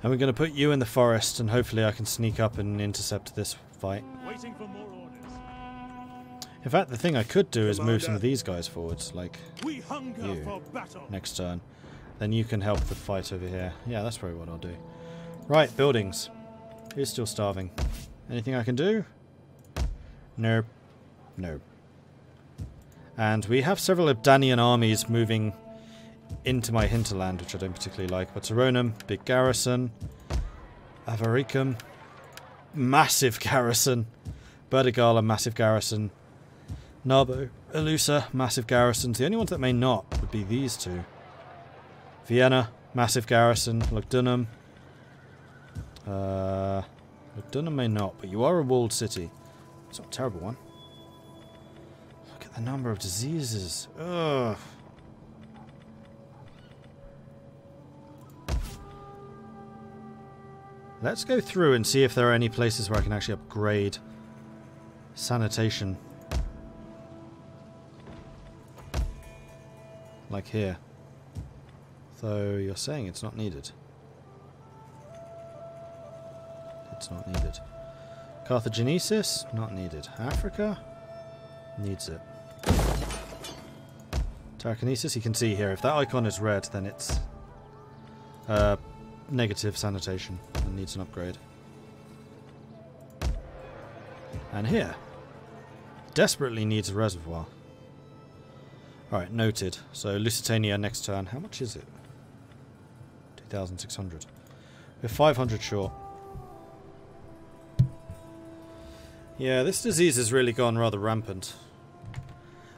And we're going to put you in the forest, and hopefully I can sneak up and intercept this fight. Waiting for more orders. In fact, the thing I could do is move some of these guys forwards, like We hunger you, for battle. next turn. Then you can help the fight over here. Yeah, that's probably what I'll do. Right, buildings. Who's still starving? Anything I can do? Nope. Nope. And we have several Abdanian armies moving into my hinterland, which I don't particularly like. But Taronum, big garrison. Avaricum, massive garrison. Berdigala, massive garrison. Narbo, Elusa, massive garrisons. The only ones that may not would be these two. Vienna, massive garrison. Lugdunum. Lugdunum may not, but you are a walled city. It's not a terrible one. Look at the number of diseases. Ugh. Let's go through and see if there are any places where I can actually upgrade sanitation. Like here. Though you're saying it's not needed. It's not needed. Carthagenesis? Not needed. Africa? Needs it. Telekinesis? You can see here, if that icon is red, then it's negative sanitation and needs an upgrade. And here. Desperately needs a reservoir. Alright, noted. So Lusitania next turn. How much is it? 2,600. We're 500 short. Yeah, this disease has really gone rather rampant.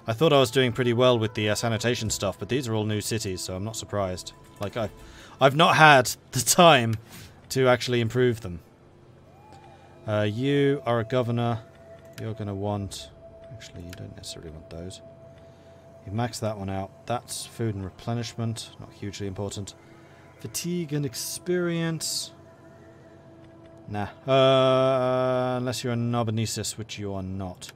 I thought I was doing pretty well with the sanitation stuff, but these are all new cities, so I'm not surprised. Like, I've not had the time to actually improve them. You are a governor. You're going to want... Actually, you don't necessarily want those. You max that one out. That's food and replenishment. Not hugely important. Fatigue and experience. Nah. Unless you're a Narbonnesis, which you are not.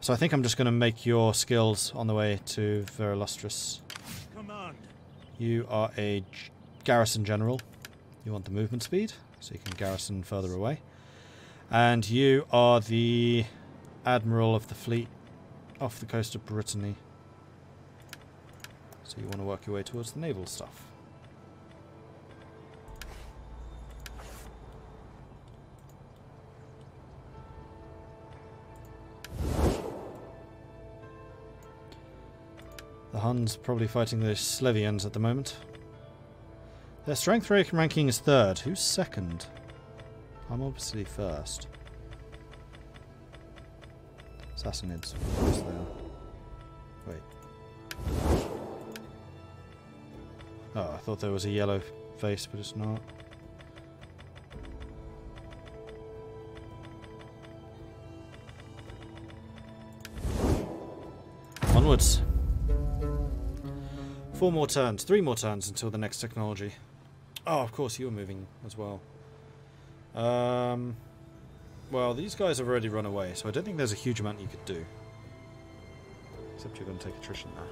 So I think I'm just going to make your skills on the way to Verilustris. Command. You are a garrison general. You want the movement speed, so you can garrison further away. And you are the admiral of the fleet off the coast of Brittany. So you want to work your way towards the naval stuff. The Huns probably fighting the Slevians at the moment. Their strength ranking is 3rd. Who's 2nd? I'm obviously 1st. Sassanids. Of course they are. Wait. Oh, I thought there was a yellow face, but it's not. Onwards. 4 more turns. 3 more turns until the next technology. Oh, of course, you were moving as well. Well, these guys have already run away, so I don't think there's a huge amount you could do. Except you're going to take attrition now.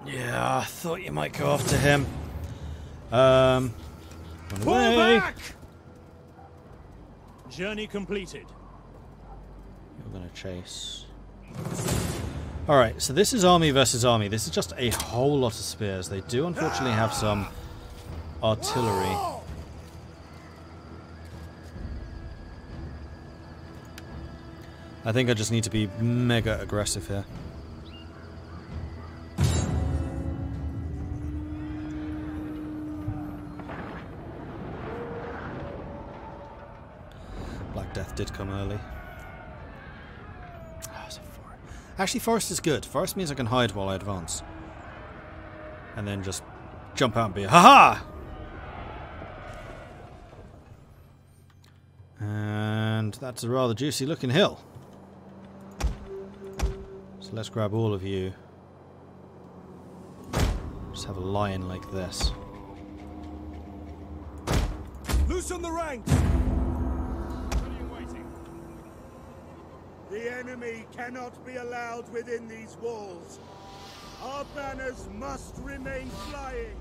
Yeah, I thought you might go after him. Run away. Back! Journey completed. You're gonna chase. Alright, so this is army versus army. This is just a whole lot of spears. They do unfortunately have some artillery. I think I just need to be mega aggressive here. Black Death did come early. Oh, it's a 4. Actually, forest is good. Forest means I can hide while I advance. And then just jump out and be, ha-ha! And that's a rather juicy looking hill. So let's grab all of you. Just have a line like this. Loosen the ranks! The enemy cannot be allowed within these walls. Our banners must remain flying.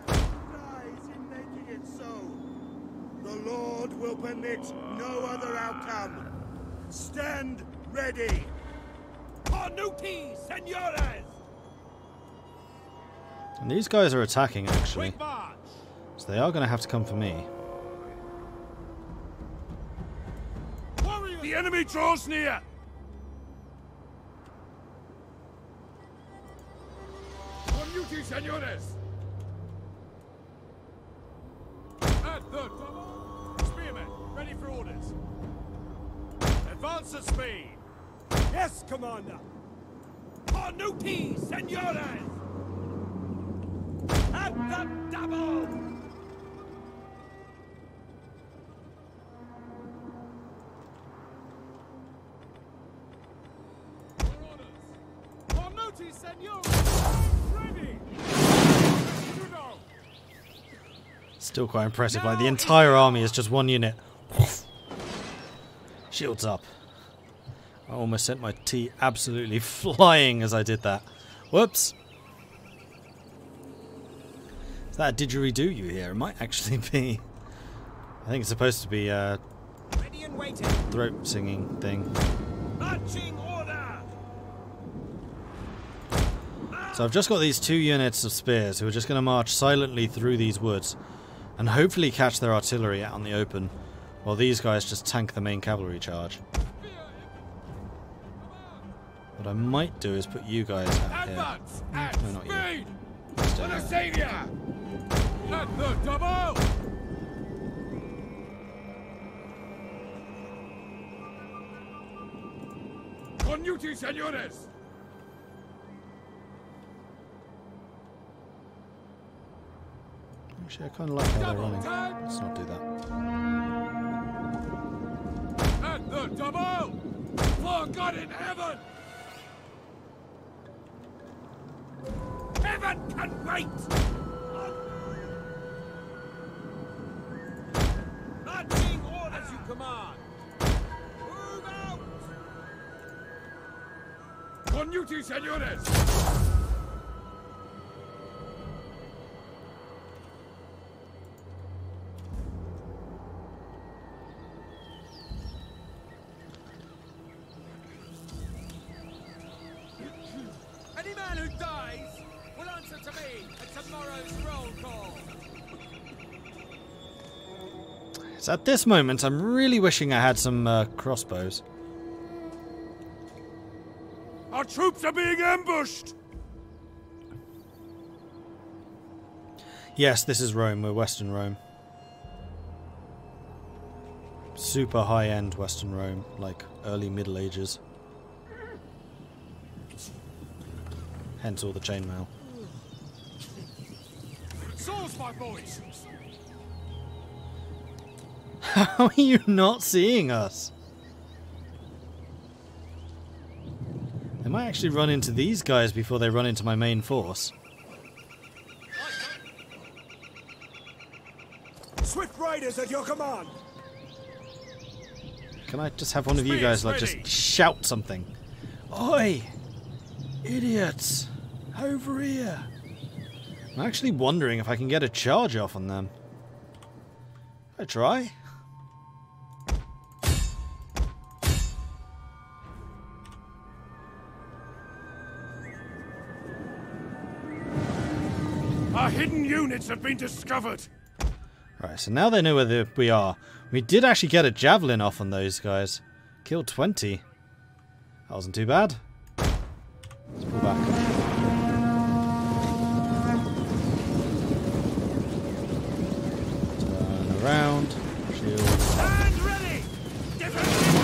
Dies in making it so. The Lord will permit no other outcome. Stand ready. Carnuti, senores! And these guys are attacking, actually. Quick march! So they are going to have to come for me. The enemy draws near! Carnuti, senores! At the double! Spearmen, ready for orders. Advance at speed! Yes, Commander! Carnuti, senores! At the double! Carnuti, senores! Ready! You know. Still quite impressive. Like, the entire army is just one unit. Shields up. I almost sent my tea absolutely flying as I did that. Whoops. Is that a didgeridoo you hear? It might actually be. I think it's supposed to be a Ready and waiting. throat singing thing. Marching order! So I've just got these 2 units of spears who are just going to march silently through these woods and hopefully catch their artillery out in the open while these guys just tank the main cavalry charge. What I might do is put you guys out here. Advance at No, not you. speed! Stay For the here. savior! At the double! Carnuti, senores! Actually, I kind of like how they're running. Let's not do that. At the double! For God in heaven! Heaven can wait! Marching orders as you command! Move out! Carnuti, senores! Any man who dies will answer to me at tomorrow's roll call. So at this moment, I'm really wishing I had some crossbows. Our troops are being ambushed! Yes, this is Rome. We're Western Rome. Super high-end Western Rome, like early Middle Ages. Hence all the chainmail. Swords, my boys! How are you not seeing us? They might actually run into these guys before they run into my main force. Swift riders at your command! Can I just have one of you guys like just shout something? Oi! Idiots! Over here! I'm actually wondering if I can get a charge off on them. I try. Our hidden units have been discovered! Right, so now they know where we are. We did actually get a javelin off on those guys. Killed 20. That wasn't too bad. Let's pull back. Turn around. Shield. Stand ready!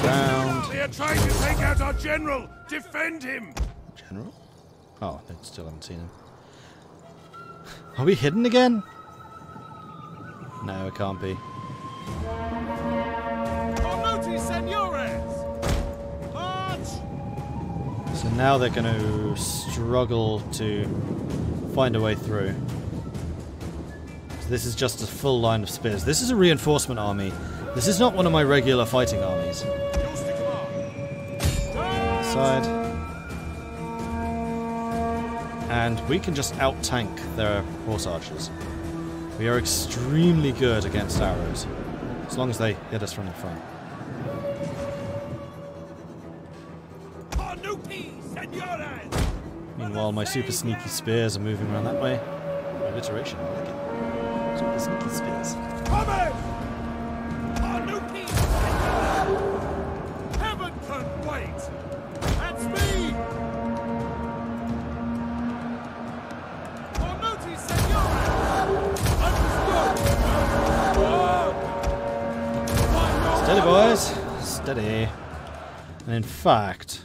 Round. The are trying to take out our general! Defend him! General? Oh, they still haven't seen him. Are we hidden again? No, it can't be. So now they're going to struggle to find a way through. So this is just a full line of spears. This is a reinforcement army. This is not one of my regular fighting armies. Side. And we can just out-tank their horse archers. We are extremely good against arrows, as long as they hit us from the front. Meanwhile, my super sneaky spears are moving around that way. Alliteration, I like it. Super sneaky spears. Heaven can wait! That's me! Steady, boys. Steady. And in fact...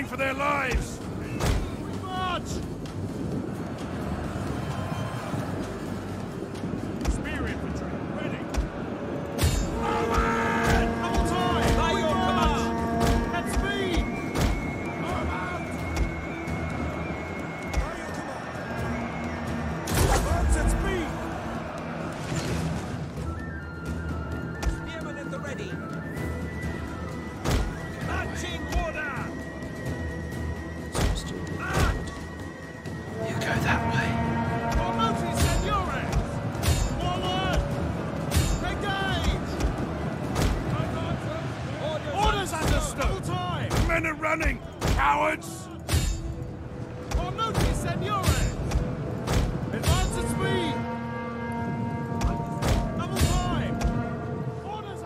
For their lives! March! Spear infantry, ready! Forward! Double time! By your command! At speed! Arm out! By your command! March at speed! Spearmen at the ready! Marching order! Men are running! Cowards! On notice, senores! Advance at speed! Double time! Orders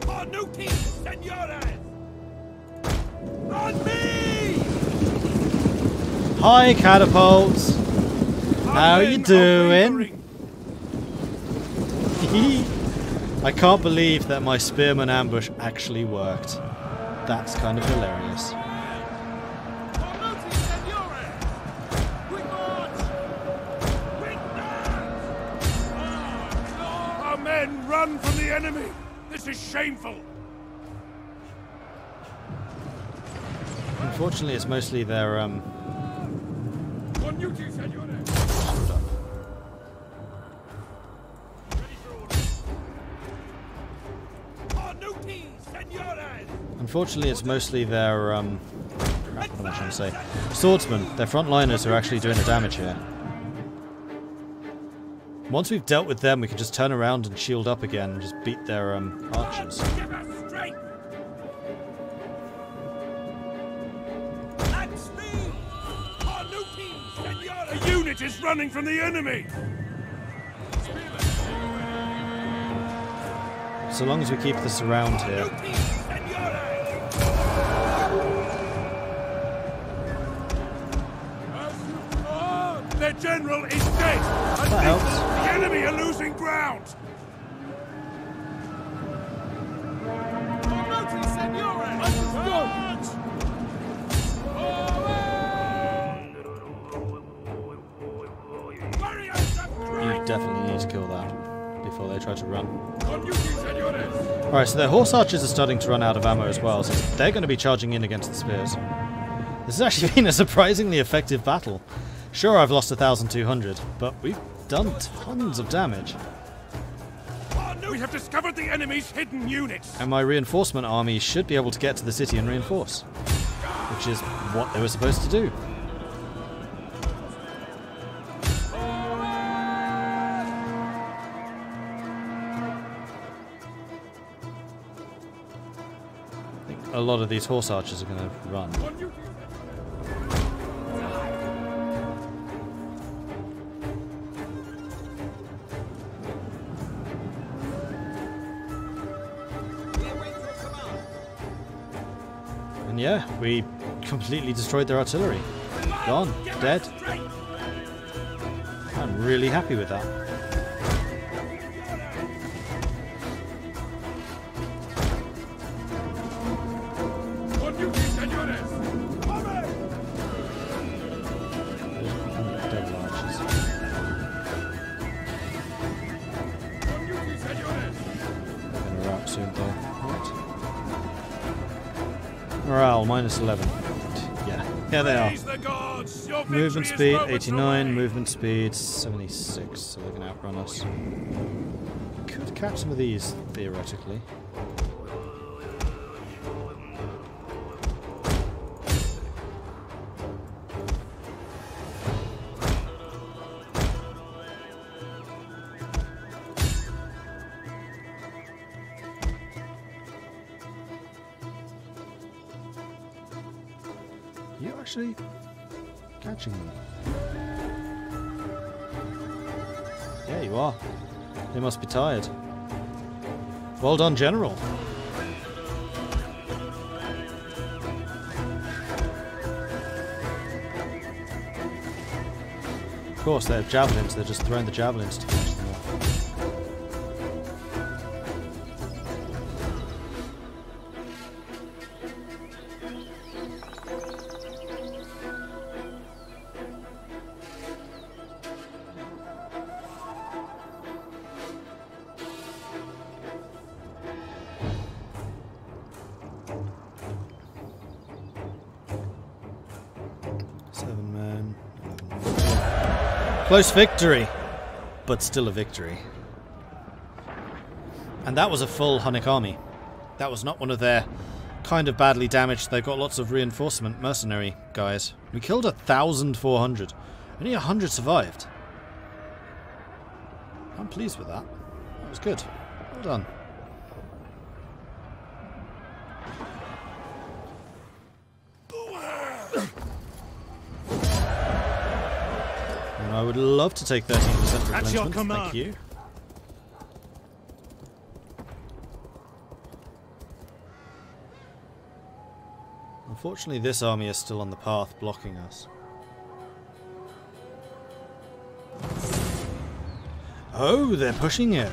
on notice, senores! On me! Hi, catapults! How you doing? I can't believe that my spearman ambush actually worked. That's kind of hilarious. Our men run from the enemy! This is shameful! Unfortunately, it's mostly their, On duty, senores! Unfortunately, it's mostly their, crap, what am I trying to say? Swordsmen, their frontliners, are actually doing the damage here. Once we've dealt with them, we can just turn around and shield up again and just beat their, archers. A unit is running from the enemy! So long as we keep this around here. Their general is dead! That helps. The enemy are losing ground! You definitely need to kill that before they try to run. Alright, so their horse archers are starting to run out of ammo as well, so they're going to be charging in against the spears. This has actually been a surprisingly effective battle. Sure, I've lost 1,200, but we've done tons of damage. We have discovered the enemy's hidden units! And my reinforcement army should be able to get to the city and reinforce. Which is what they were supposed to do. I think a lot of these horse archers are going to run. yeah, we completely destroyed their artillery. Gone. Dead. I'm really happy with that. Devil archers. Gonna wrap soon though. Right. Morale -11. Yeah, they are. Movement speed 89, movement speed 76, so they're going to outrun us. Could catch some of these, theoretically. You actually catching them? Yeah, you are. They must be tired. Well done, General. Of course, they have javelins. They're just throwing the javelins to finish them off. Close victory, but still a victory. And that was a full Hunnic army. That was not one of their kind of badly damaged. They've got lots of reinforcement mercenary guys. We killed 1,400. Only 100 survived. I'm pleased with that. That was good. Well done. I would love to take 13% replenishment, thank you. Unfortunately, this army is still on the path, blocking us. Oh, they're pushing it.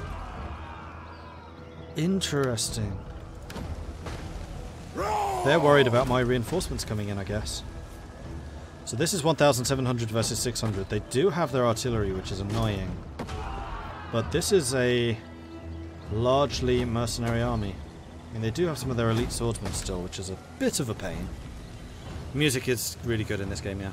Interesting. They're worried about my reinforcements coming in, I guess. So this is 1,700 versus 600. They do have their artillery, which is annoying. But this is a largely mercenary army. I mean, they do have some of their elite swordsmen still, which is a bit of a pain. Music is really good in this game, yeah.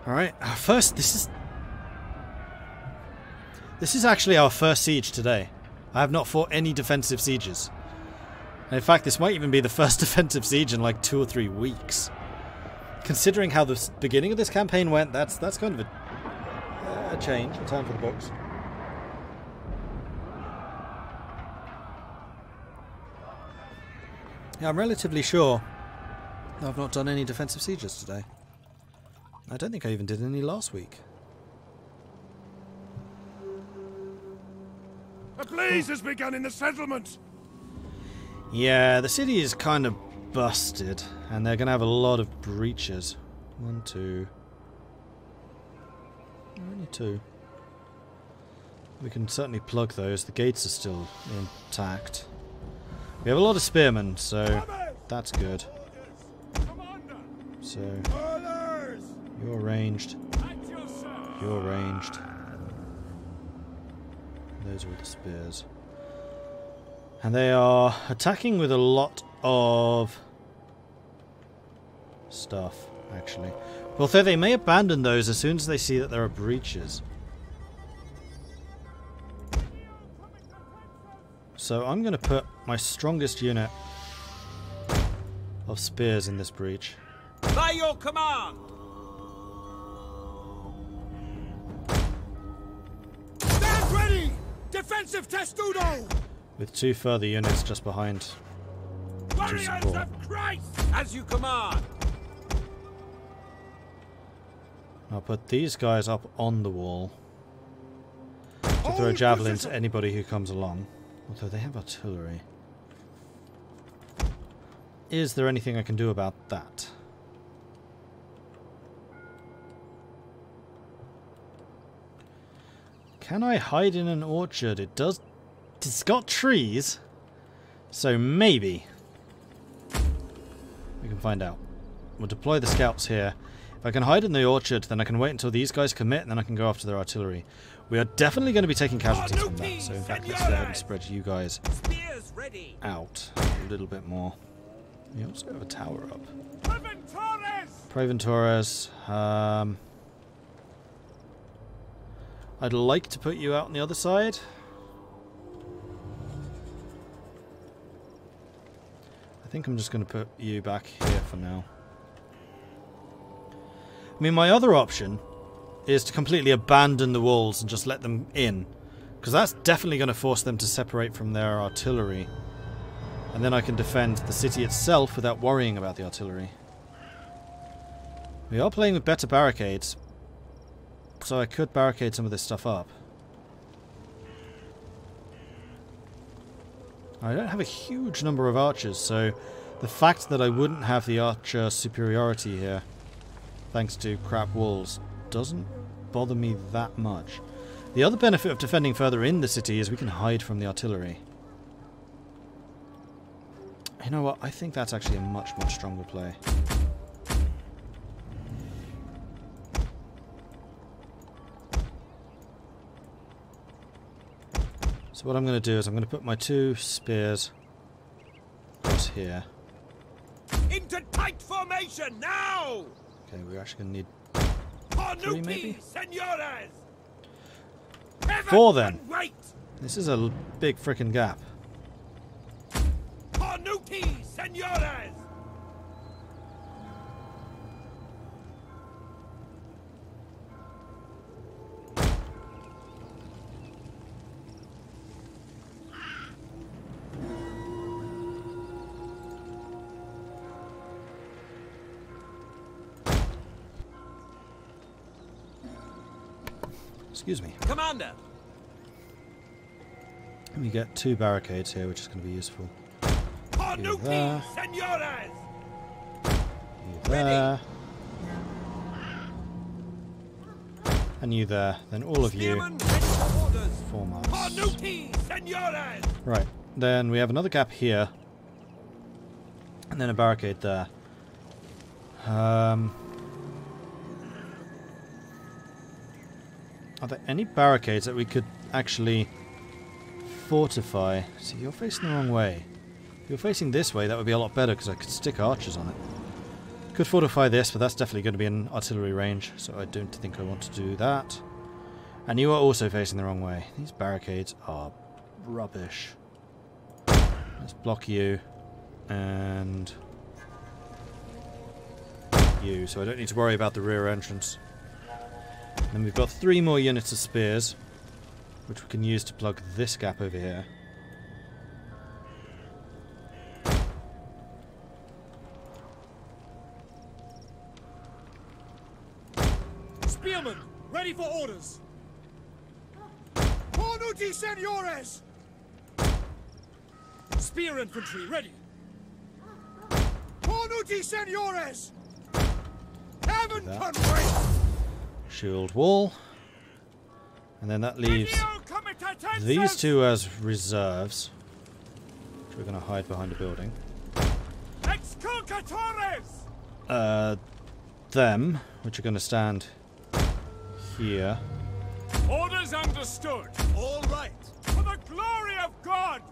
Alright, our first... This is actually our first siege today. I have not fought any defensive sieges. And in fact, this might even be the first defensive siege in like 2 or 3 weeks. Considering how the beginning of this campaign went, that's kind of a change, a turn for the books. Yeah, I'm relatively sure I've not done any defensive sieges today. I don't think I even did any last week. A blaze has begun in the settlement! Yeah, the city is kind of busted, and they're going to have a lot of breaches. 1, 2... Only 2. We can certainly plug those. The gates are still intact. We have a lot of spearmen, so that's good. So, you're ranged. You're ranged. Those are the spears. And they are attacking with a lot of stuff, actually. Although they may abandon those as soon as they see that there are breaches. So I'm going to put my strongest unit of spears in this breach. By your command! Stand ready! Defensive testudo! With 2 further units just behind to Warriors support. of Christ! As you command! I'll put these guys up on the wall. to throw javelins at anybody who comes along. Although they have artillery. Is there anything I can do about that? Can I hide in an orchard? It does. It's got trees. So maybe. We can find out. We'll deploy the scouts here. If I can hide in the orchard, then I can wait until these guys commit, and then I can go after their artillery. We are definitely going to be taking casualties from that. So in fact, let's go ahead and spread you guys out a little bit more. We also have a tower up. Praeventores. I'd like to put you out on the other side. I think I'm just going to put you back here for now. I mean, my other option is to completely abandon the walls and just let them in. Because that's definitely going to force them to separate from their artillery. And then I can defend the city itself without worrying about the artillery. We are playing with better barricades. So I could barricade some of this stuff up. I don't have a huge number of archers, so the fact that I wouldn't have the archer superiority here, thanks to crap walls, doesn't bother me that much. The other benefit of defending further in the city is we can hide from the artillery. You know what? I think that's actually a much, much stronger play. So what I'm going to do is I'm going to put my 2 spears across here. Into tight formation now! Okay, we're actually going to need 3 maybe? 4 then. This is a big frickin' gap. Excuse me. Commander. Let me get 2 barricades here, which is going to be useful. You there. You there. And you there. Then all of you form us. Right. Then we have another gap here. And then a barricade there. Are there any barricades that we could actually fortify? See, you're facing the wrong way. If you're facing this way, that would be a lot better because I could stick archers on it. Could fortify this, but that's definitely going to be in artillery range, so I don't think I want to do that. And you are also facing the wrong way. These barricades are rubbish. Let's block you and you, so I don't need to worry about the rear entrance. Then we've got 3 more units of spears, which we can use to plug this gap over here. Spearmen, ready for orders. Cornuti senores! Spear infantry, ready. Cornuti senores! Heaven country! Shield wall. And then that leaves these 2 as reserves, which we're going to hide behind a building. Them, which are going to stand here. Orders understood. All right. For the glory of God.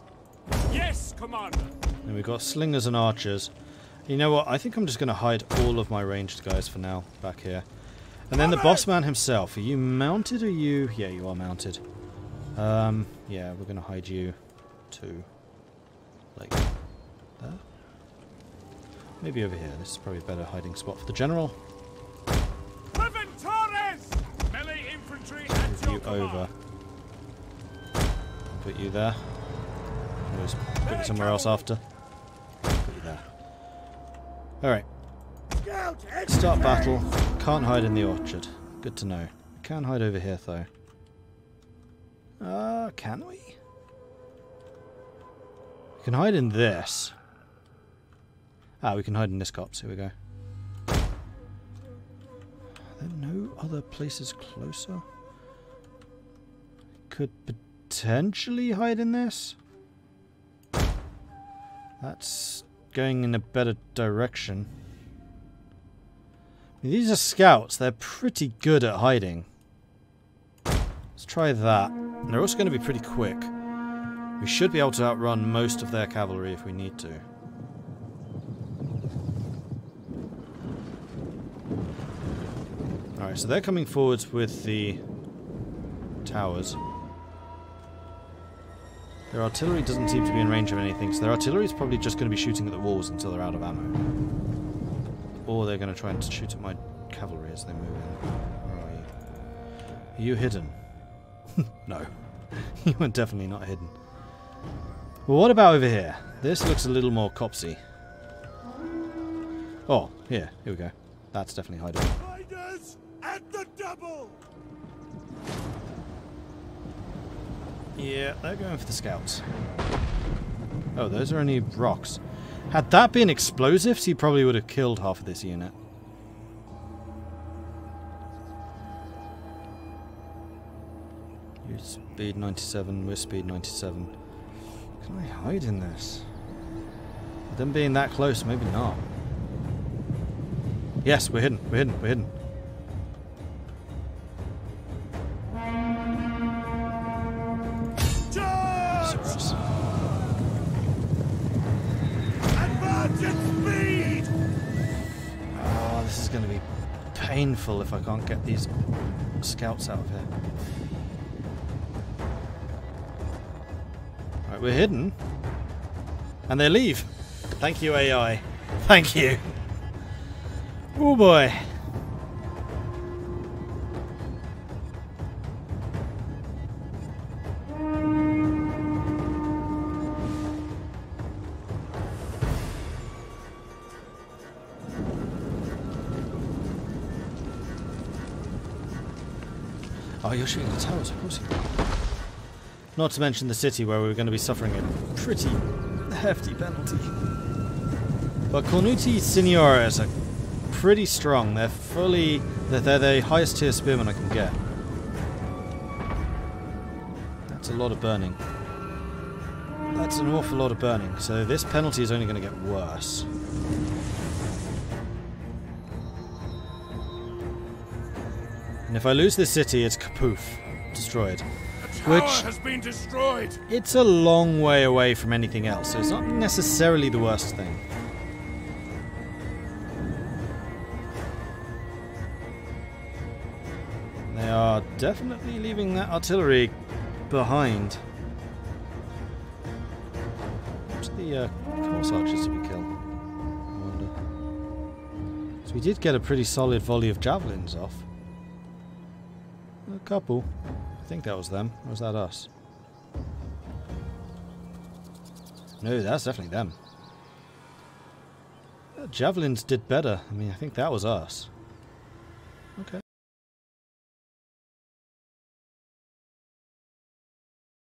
Yes, Commander. And we've got slingers and archers. You know what? I think I'm just going to hide all of my ranged guys for now back here. And then the boss man himself. Are you mounted or you? Yeah, you are mounted. Yeah, we're going to hide you too. Like there? Maybe over here. This is probably a better hiding spot for the general. Melee infantry Move you over. Put you there. Always put you somewhere else after. Put you there. Alright. Start battle. Can't hide in the orchard. Good to know. Can hide over here though. Can we? We can hide in this. Ah, we can hide in this copse. Here we go. Are there no other places closer? Could potentially hide in this? That's going in a better direction. I mean, these are scouts. They're pretty good at hiding. Let's try that. And they're also going to be pretty quick. We should be able to outrun most of their cavalry if we need to. Alright, so they're coming forwards with the towers. Their artillery doesn't seem to be in range of anything, so their artillery is probably just going to be shooting at the walls until they're out of ammo. Or they're going to try and shoot at my cavalry as they move in. Where are you? Are you hidden? No. You are definitely not hidden. Well, what about over here? This looks a little more copsy. Oh, here we go. That's definitely hiding. Riders at the double! Yeah, they're going for the scouts. Oh, those are only rocks. Had that been explosives, he probably would have killed half of this unit. You're speed 97, we're speed 97. Can I hide in this? With them being that close, maybe not. Yes, we're hidden, we're hidden, we're hidden. Charge! Advance at speed! Oh, this is going to be painful if I can't get these scouts out of here. Right, we're hidden. And they leave. Thank you, AI. Thank you. Oh boy. Oh, you're shooting the towers, of course you are. Not to mention the city where we're going to be suffering a pretty hefty penalty. But Cornuti Signores are pretty strong. They're the highest tier spearmen I can get. That's a lot of burning. That's an awful lot of burning. So this penalty is only going to get worse. And if I lose this city, it's kapoof. Destroyed. The tower has been destroyed. It's a long way away from anything else, so it's not necessarily the worst thing. They are definitely leaving that artillery behind. What's the horse archers did we kill? I wonder. So we did get a pretty solid volley of javelins off. A couple. I think that was them. Or was that us? No, that's definitely them. Javelins did better. I mean, I think that was us.